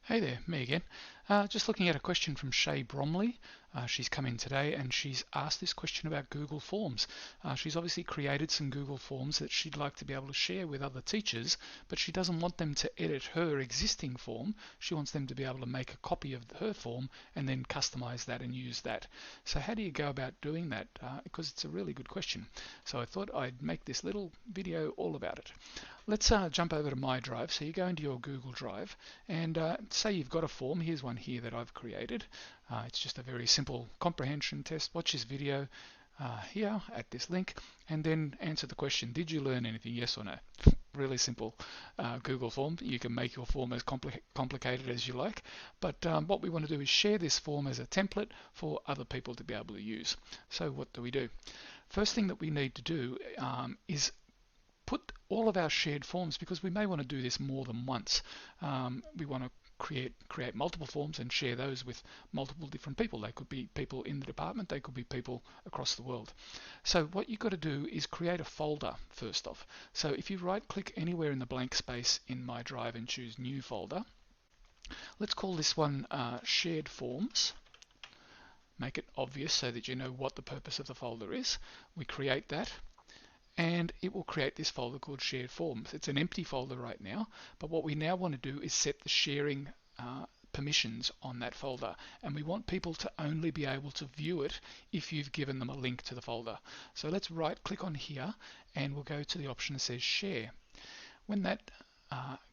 Hey there, me again. Just looking at a question from Shay Bromley. She's come in today and she's asked this question about Google Forms. She's obviously created some Google Forms that she'd like to be able to share with other teachers, but she doesn't want them to edit her existing form. She wants them to be able to make a copy of her form and then customize that and use that. So how do you go about doing that? Because it's a really good question. So I thought I'd make this little video all about it. Let's jump over to My Drive. So you go into your Google Drive and say you've got a form. Here's one here that I've created. It's just a very simple comprehension test. Watch this video here at this link and then answer the question, did you learn anything, yes or no? Really simple Google form. You can make your form as complicated as you like, but what we want to do is share this form as a template for other people to be able to use. So what do? First thing that we need to do is put all of our shared forms, because we may want to do this more than once. We want to create multiple forms and share those with multiple different people. They could be people in the department, they could be people across the world. So what you've got to do is create a folder first off. So if you right click anywhere in the blank space in My Drive and choose New Folder, let's call this one Shared Forms. Make it obvious so that you know what the purpose of the folder is. We create that, and it will create this folder called Shared Forms. It's an empty folder right now, but what we now want to do is set the sharing permissions on that folder, and we want people to only be able to view it if you've given them a link to the folder. So let's right click on here and we'll go to the option that says Share. When that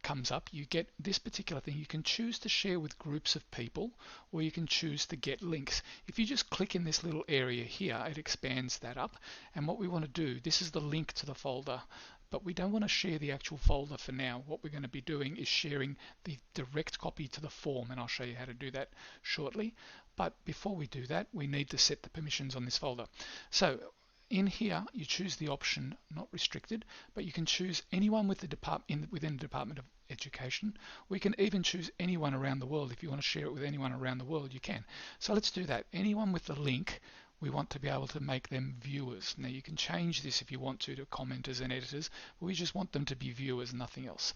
comes up, you get this particular thing. You can choose to share with groups of people, or you can choose to get links. If you just click in this little area here, it expands that up, and what we want to do, this is the link to the folder, but we don't want to share the actual folder for now. What we're going to be doing is sharing the direct copy to the form, and I'll show you how to do that shortly. But before we do that, we need to set the permissions on this folder. So in here, you choose the option not restricted, but you can choose anyone with the within the Department of Education. We can even choose anyone around the world. If you want to share it with anyone around the world, you can. So let's do that. Anyone with the link, we want to be able to make them viewers. Now you can change this if you want to commenters and editors, but we just want them to be viewers, nothing else.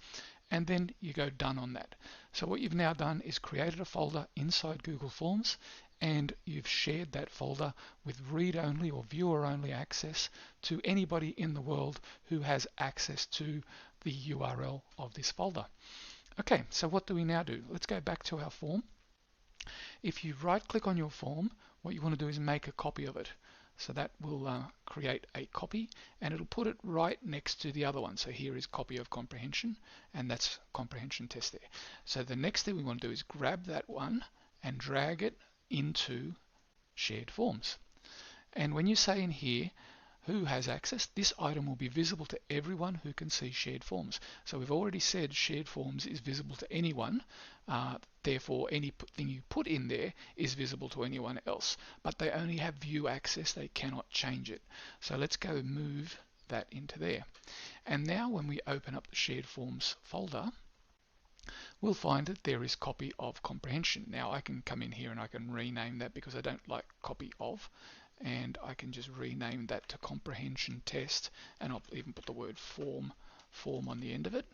And then you go done on that. So what you've now done is created a folder inside Google Forms, and you've shared that folder with read-only or viewer-only access to anybody in the world who has access to the URL of this folder. Okay, so what do we now do? Let's go back to our form. If you right-click on your form, what you want to do is make a copy of it. So that will create a copy, and it'll put it right next to the other one. So here is copy of comprehension, and that's comprehension test there. So the next thing we want to do is grab that one and drag it into Shared Forms. And when you say in here who has access, this item will be visible to everyone who can see Shared Forms. So we've already said Shared Forms is visible to anyone, therefore anything you put in there is visible to anyone else, but they only have view access, they cannot change it. So let's go move that into there. And now when we open up the Shared Forms folder, we'll find that there is copy of comprehension. Now I can come in here and I can rename that because I don't like copy of, and I can just rename that to comprehension test, and I'll even put the word form on the end of it,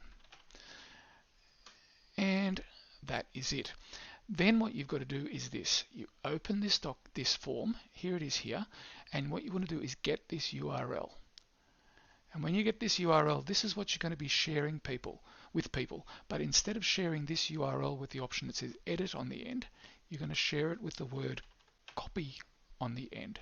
and that is it. Then what you've got to do is this: you open this form, here it is here, and what you want to do is get this URL. And when you get this URL, this is what you're going to be sharing with people. But instead of sharing this URL with the option that says edit on the end, you're going to share it with the word copy on the end.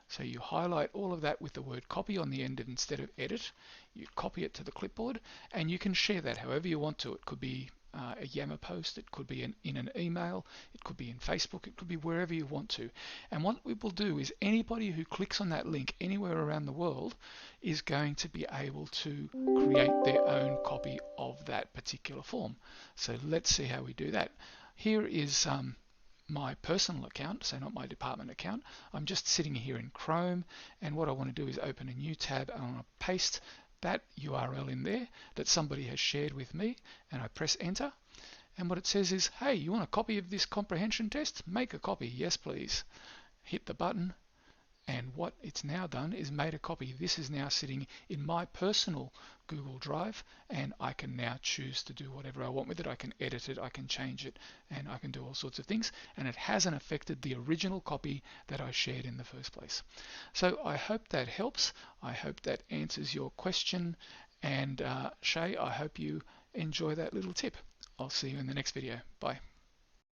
So you highlight all of that with the word copy on the end instead of edit. You copy it to the clipboard, and you can share that however you want to. It could be a Yammer post, it could be in an email, it could be in Facebook, it could be wherever you want to. And what we will do is anybody who clicks on that link anywhere around the world is going to be able to create their own copy of that particular form. So let's see how we do that. Here is my personal account, so not my department account. I'm just sitting here in Chrome, and what I want to do is open a new tab, and I want to paste that URL in there that somebody has shared with me, and I press enter, and what it says is, hey, you want a copy of this comprehension test? Make a copy, yes please. Hit the button, And what it's now done is made a copy. This is now sitting in my personal Google Drive, and I can now choose to do whatever I want with it. I can edit it, I can change it, and I can do all sorts of things. And it hasn't affected the original copy that I shared in the first place. So I hope that helps. I hope that answers your question. And Shay, I hope you enjoy that little tip. I'll see you in the next video. Bye.